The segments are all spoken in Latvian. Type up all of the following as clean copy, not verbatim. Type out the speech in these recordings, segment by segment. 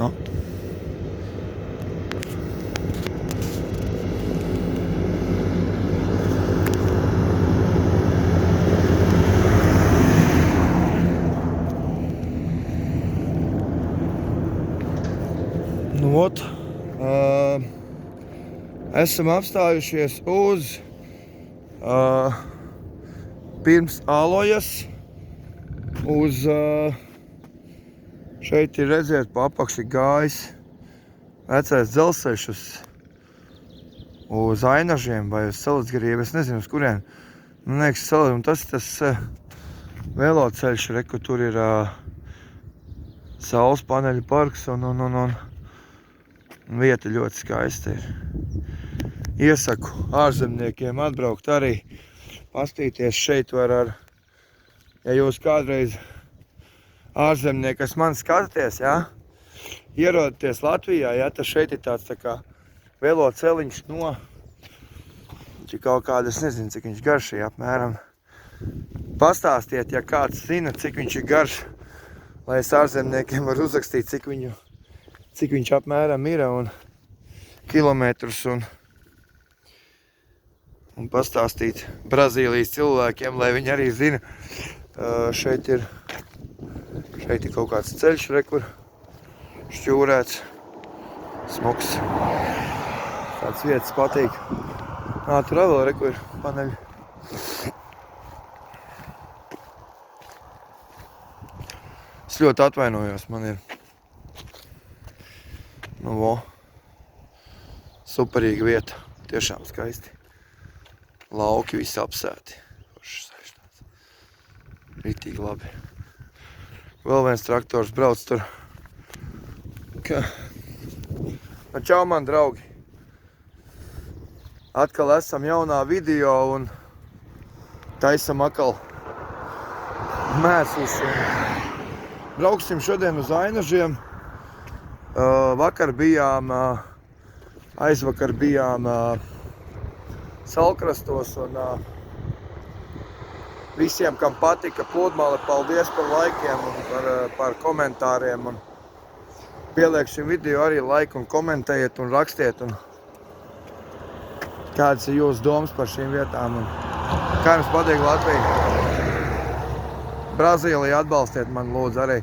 No. Nu, ot, esam apstājušies uz pirms Alojas, uz šeit ir redziet pa apakši gājis vecais dzelzceļš uz Ainažiem vai uz Salacgriebu, es nezinu uz kurien. Man liekas, un tas veloceļš, kur tur ir saules paneļu parks un vieta ļoti skaista ir. Iesaku ārzemniekiem atbraukt arī, pastīties šeit var ja jūs kādreiz ārzemnieki, kas man skatāties, ierodaties Latvijā, tad šeit ir tāds tā kā veloceliņš no, viņš ir kaut kāda, es nezinu, cik viņš garš ir apmēram. Pastāstiet, ja kāds zina, cik viņš ir garš, lai es ārzemniekiem var uzrakstīt, cik viņš apmēram ir un kilometrus un pastāstīt Brazīlijas cilvēkiem, lai viņi arī zina. Šeit ir kaut kāds ceļš, kur šķūrēts, smuks. Tāds vietas patīk. Tur vēl kur ir paneļi. Es ļoti atvainojos, man ir superīga vieta, tiešām skaisti. Lauki visi apsēti. Ritīgi labi. Vēl viens traktors brauc tur. Čau, man draugi! Atkal esam jaunā video un taisam atkal mēslus. Brauksim šodien uz Ainažiem. Aizvakar bijām Salkrastos un visiem, kam patika pludmale, paldies par laikiem un par komentāriem. Un pieliek šim video arī laiku un komentējiet un rakstiet. Un kādas ir jūsu domas par šīm vietām un kā jums patīk Latvija? Brazīlija atbalstiet man lūdzu arī.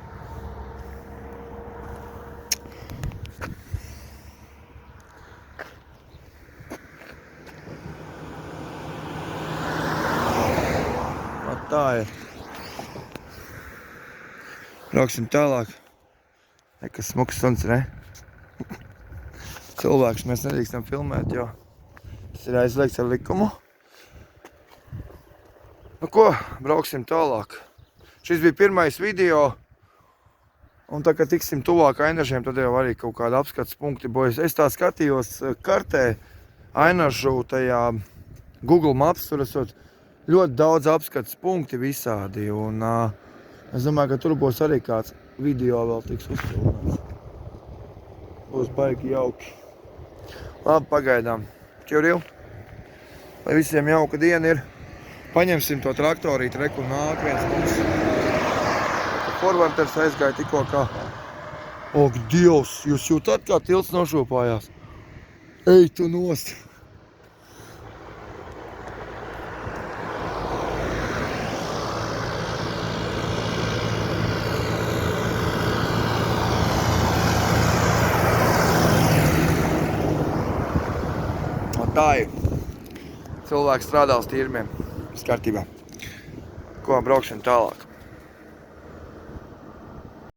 Tā ir. Brauksim tālāk. Nekas smuks suns, ne? Cilvēks mēs nedrīkstam filmēt, jo tas ir aizliegts ar likumu. Nu ko, brauksim tālāk. Šis bija pirmais video. Un tā, kad tiksim tuvāk Ainažiem, tad jau arī kaut kāda apskats punkti bojas. Es tā skatījos kartē Ainažu tajā Google Maps, tur esot ļoti daudz apskats punkti visādi, un es domāju, ka tur būs arī kāds video vēl tiks uzfilmēts. Būs baigi jauki. Labi, pagaidām. Čuril. Lai visiem jauka diena ir. Paņemsim to traktorīti, reku nāk viens mums. Forvarters aizgāja tikko kā. Ak, Dievs, jūs jūtat, kā tilts nošūpājās? Ej, tu nost! Tā ir. Cilvēks strādā uz tīrumiem. Viss kārtībā. Ko, brauksim tālāk.